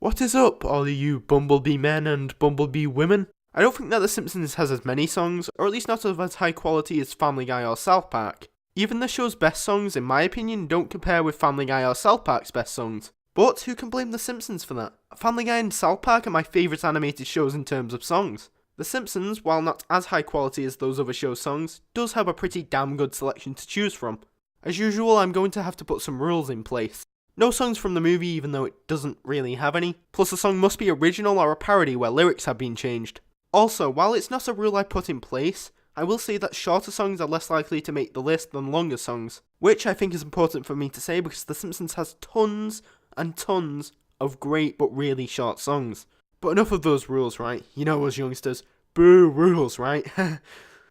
What is up, all you Bumblebee men and Bumblebee women? I don't think that The Simpsons has as many songs, or at least not of as high quality as Family Guy or South Park. Even the show's best songs, in my opinion, don't compare with Family Guy or South Park's best songs. But who can blame The Simpsons for that? Family Guy and South Park are my favourite animated shows in terms of songs. The Simpsons, while not as high quality as those other shows' songs, does have a pretty damn good selection to choose from. As usual, I'm going to have to put some rules in place. No songs from the movie, even though it doesn't really have any. Plus, a song must be original or a parody where lyrics have been changed. Also, while it's not a rule I put in place, I will say that shorter songs are less likely to make the list than longer songs, which I think is important for me to say because The Simpsons has tons and tons of great but really short songs. But enough of those rules, right? You know us youngsters. Boo rules, right?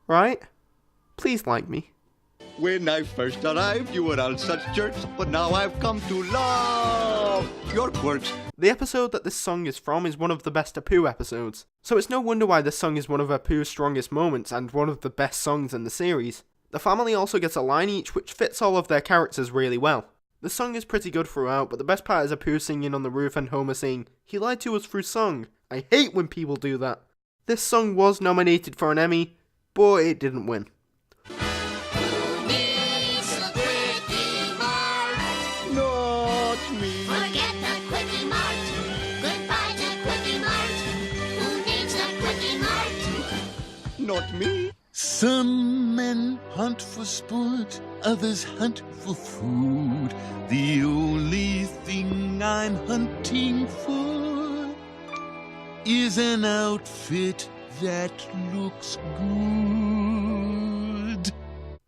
Right? Please like me. When I first arrived, you were all such jerks, but now I've come to love your quirks. The episode that this song is from is one of the best Apu episodes, so it's no wonder why this song is one of Apu's strongest moments and one of the best songs in the series. The family also gets a line each which fits all of their characters really well. The song is pretty good throughout, but the best part is Apu singing on the roof and Homer saying, "He lied to us through song." I hate when people do that. This song was nominated for an Emmy, but it didn't win. Not me. Some men hunt for sport, others hunt for food. The only thing I'm hunting for is an outfit that looks good.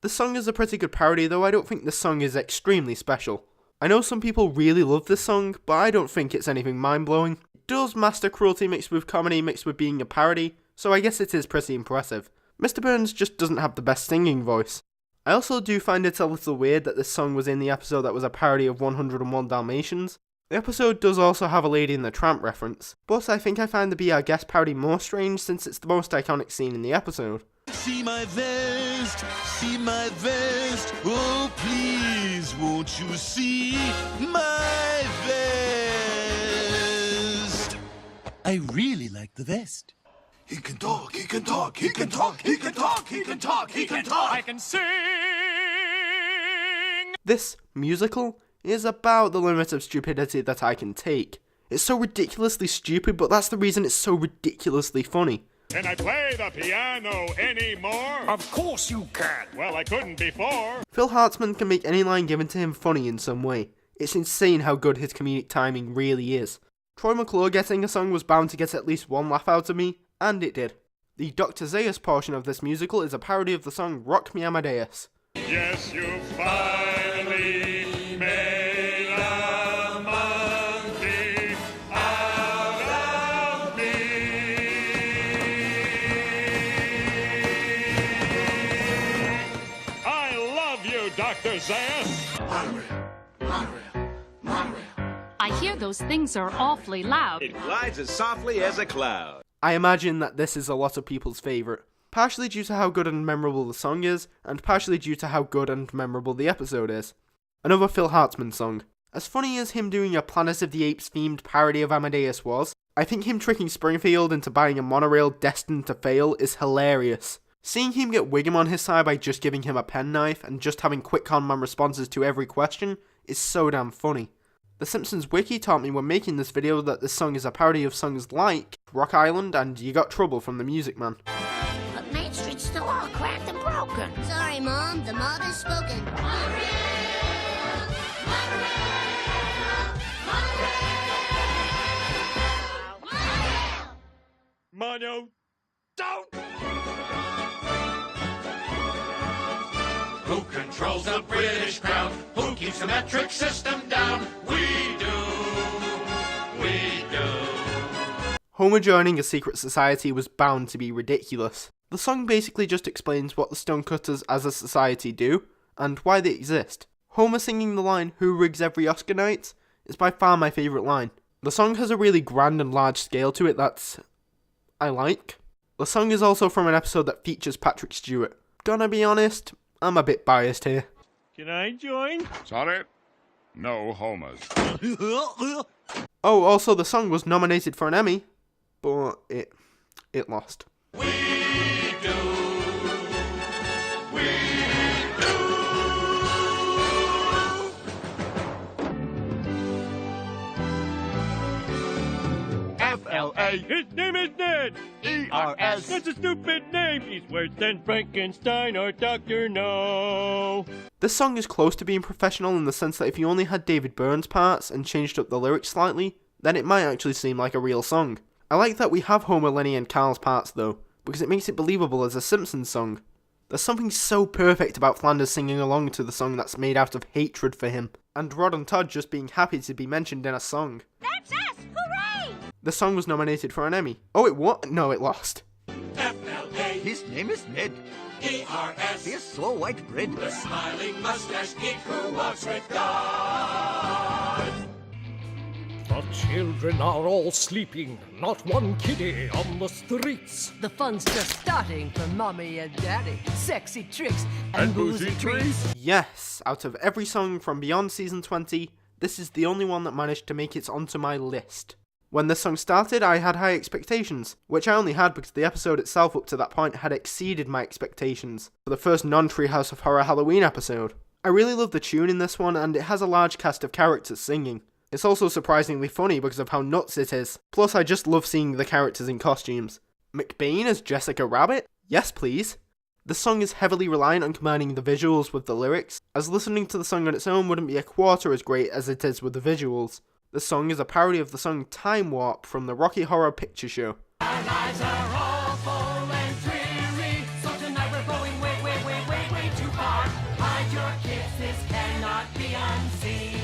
The song is a pretty good parody, though I don't think this song is extremely special. I know some people really love this song, but I don't think it's anything mind-blowing. It does master cruelty mixed with comedy mixed with being a parody, so I guess it is pretty impressive. Mr.Burns just doesn't have the best singing voice. I also do find it a little weird that this song was in the episode that was a parody of 101 Dalmatians. The episode does also have a Lady and the Tramp reference, but I think I find the Be Our Guest parody more strange since it's the most iconic scene in the episode. See my vest, oh please won't you see my vest? I really like the vest. He can talk, he can talk, he can talk, he can talk, he can talk, he can talk. I can sing! This musical is about the limit of stupidity that I can take. It's so ridiculously stupid, but that's the reason it's so ridiculously funny. Can I play the piano anymore? Of course you can. Well, I couldn't before. Phil Hartman can make any line given to him funny in some way. It's insane how good his comedic timing really is. Troy McClure getting a song was bound to get at least one laugh out of me, and it did. The Dr. Zaius portion of this musical is a parody of the song Rock Me Amadeus. Yes, you finally made a monkey out of me. I love you, Dr. Zaius. Monorail. I hear those things are awfully loud. It glides as softly as a cloud. I imagine that this is a lot of people's favourite, partially due to how good and memorable the song is, and partially due to how good and memorable the episode is. Another Phil Hartman song. As funny as him doing a Planet of the Apes themed parody of Amadeus was, I think him tricking Springfield into buying a monorail destined to fail is hilarious. Seeing him get Wiggum on his side by just giving him a penknife and just having quick con-man responses to every question is so damn funny. The Simpsons wiki taught me when making this video that this song is a parody of songs like Rock Island and You Got Trouble from The Music Man. But Main Street's still all cracked and broken. Sorry, Mom. The mother's spoken. Mono, don't! Who controls the British crown? Who keeps the metric system down? We do. Homer joining a secret society was bound to be ridiculous. The song basically just explains what the Stonecutters as a society do, and why they exist. Homer singing the line, "Who rigs every Oscar night?" is by far my favourite line. The song has a really grand and large scale to it I like. The song is also from an episode that features Patrick Stewart. Gonna be honest, I'm a bit biased here. Can I join? Sorry. No homers. Oh, also the song was nominated for an Emmy, but it lost. We do. We do. F.L.A. His name is Ned. E.R.S. That's a stupid name. He's worse than Frankenstein or Dr. No. This song is close to being professional in the sense that if you only had David Burns parts and changed up the lyrics slightly, then it might actually seem like a real song. I like that we have Homer, Lenny and Carl's parts though, because it makes it believable as a Simpsons song. There's something so perfect about Flanders singing along to the song that's made out of hatred for him, and Rod and Todd just being happy to be mentioned in a song. That's us! Hooray! The song was nominated for an Emmy. Oh, it what? No, it lost. F.L.A. His name is Ned. E.R.S. He is so white bread. The smiling mustache geek who walks with God. The children are all sleeping, not one kiddie on the streets. The fun's just starting for mommy and daddy. Sexy tricks and boozy treats. Yes, out of every song from beyond season 20, this is the only one that managed to make it onto my list. When this song started, I had high expectations, which I only had because the episode itself up to that point had exceeded my expectations for the first non-Treehouse of Horror Halloween episode. I really love the tune in this one, and it has a large cast of characters singing. It's also surprisingly funny because of how nuts it is. Plus, I just love seeing the characters in costumes. McBain as Jessica Rabbit? Yes, please. The song is heavily reliant on combining the visuals with the lyrics, as listening to the song on its own wouldn't be a quarter as great as it is with the visuals. The song is a parody of the song Time Warp from the Rocky Horror Picture Show. Our lives are awful and dreary, so tonight we're going way, way, way, way, way too far. Hide your kids, this cannot be unseen.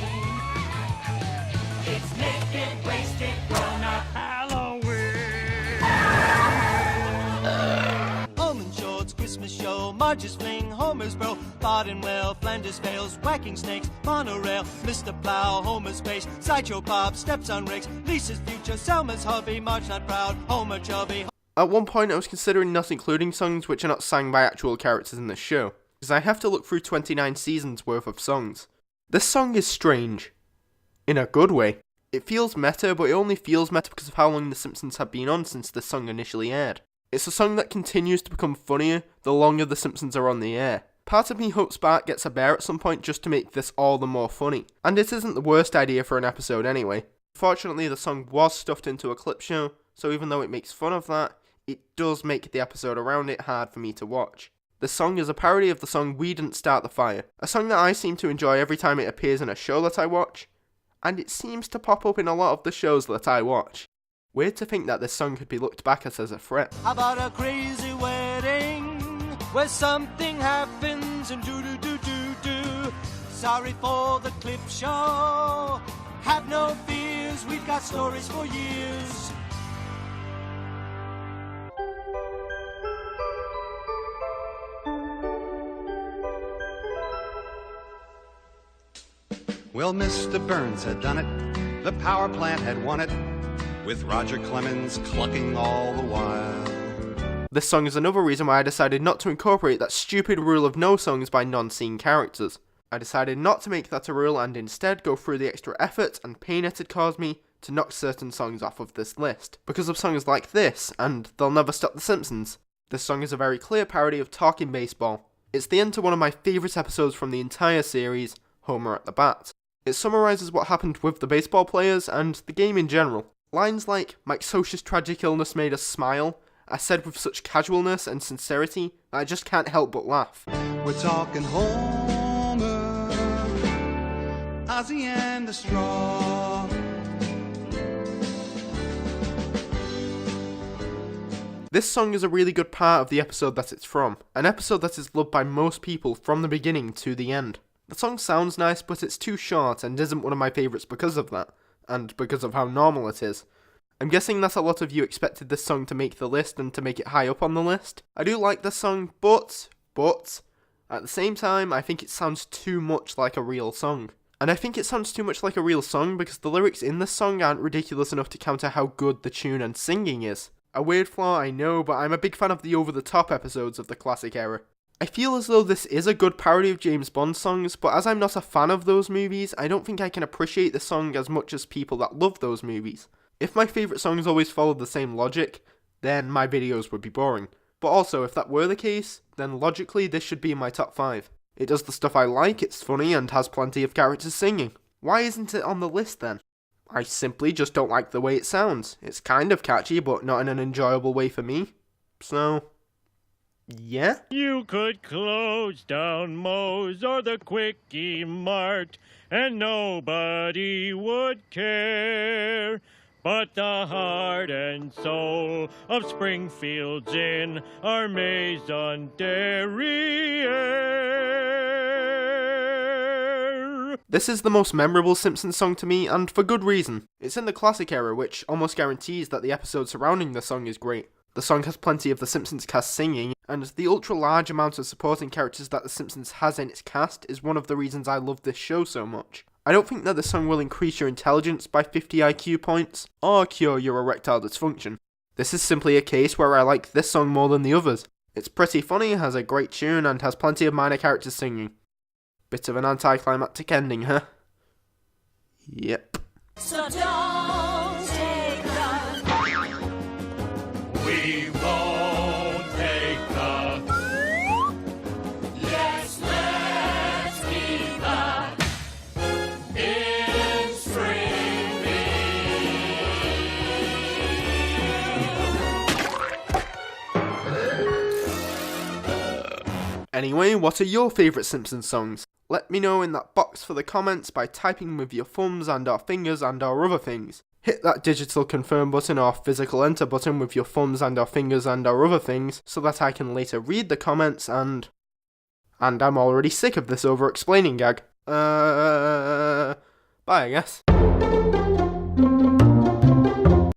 It's naked, wasted, grown-up Halloween. Home and Shorts, Christmas show, Marge's fling, Homer's bro, Bardin well, Flanders fails, whacking snakes, Monorail, Mr. Plow, Homer's face, Sideshow Bob, steps on rakes, Lisa's future, Selma's hubby, Marge not proud, Homer chubby. At one point I was considering not including songs which are not sang by actual characters in this show, because I have to look through 29 seasons worth of songs. This song is strange. In a good way. It feels meta, but it only feels meta because of how long The Simpsons have been on since this song initially aired. It's a song that continues to become funnier the longer The Simpsons are on the air. Part of me hopes Bart gets a bear at some point just to make this all the more funny. And it isn't the worst idea for an episode anyway. Fortunately, the song was stuffed into a clip show, so even though it makes fun of that, it does make the episode around it hard for me to watch. The song is a parody of the song We Didn't Start the Fire, a song that I seem to enjoy every time it appears in a show that I watch, and it seems to pop up in a lot of the shows that I watch. Weird to think that this song could be looked back at as a threat. How about a crazy wedding, where something happens and do-do-do-do-do. Sorry for the clip show, have no fears, we've got stories for years. Well, Mr. Burns had done it. The power plant had won it, with Roger Clemens clucking all the while. This song is another reason why I decided not to incorporate that stupid rule of no songs by non-scene characters. I decided not to make that a rule and instead go through the extra effort and pain it had caused me to knock certain songs off of this list, because of songs like this and They'll Never Stop the Simpsons. This song is a very clear parody of Talking Baseball. It's the end to one of my favourite episodes from the entire series, Homer at the Bat. It summarises what happened with the baseball players and the game in general. Lines like, Mike Socha's tragic illness made us smile, are said with such casualness and sincerity that I just can't help but laugh. We're talking Homer, Ozzy and the Straw. This song is a really good part of the episode that it's from, an episode that is loved by most people from the beginning to the end. The song sounds nice, but it's too short and isn't one of my favourites because of that, and because of how normal it is. I'm guessing that a lot of you expected this song to make the list and to make it high up on the list. I do like this song, but, at the same time, I think it sounds too much like a real song. And I think it sounds too much like a real song because the lyrics in this song aren't ridiculous enough to counter how good the tune and singing is. A weird flaw, I know, but I'm a big fan of the over-the-top episodes of the classic era. I feel as though this is a good parody of James Bond songs, but as I'm not a fan of those movies, I don't think I can appreciate the song as much as people that love those movies. If my favourite songs always followed the same logic, then my videos would be boring. But also, if that were the case, then logically this should be in my top 5. It does the stuff I like, it's funny, and has plenty of characters singing. Why isn't it on the list then? I simply just don't like the way it sounds. It's kind of catchy, but not in an enjoyable way for me. So, yeah? You could close down Moe's or the Quickie Mart, and nobody would care. But the heart and soul of Springfield's Inn are Maison Derriere. This is the most memorable Simpsons song to me, and for good reason. It's in the classic era, which almost guarantees that the episode surrounding the song is great. The song has plenty of the Simpsons cast singing, and the ultra-large amount of supporting characters that the Simpsons has in its cast is one of the reasons I love this show so much. I don't think that the song will increase your intelligence by 50 IQ points, or cure your erectile dysfunction. This is simply a case where I like this song more than the others. It's pretty funny, has a great tune, and has plenty of minor characters singing. Bit of an anticlimactic ending, huh? Yep. So don't take the... We won't take the... Yes, let's keep the... in Springfield. Anyway, what are your favourite Simpsons songs? Let me know in that box for the comments by typing with your thumbs and or fingers and or other things. Hit that digital confirm button or physical enter button with your thumbs and or fingers and or other things so that I can later read the comments and I'm already sick of this over explaining gag. Bye I guess.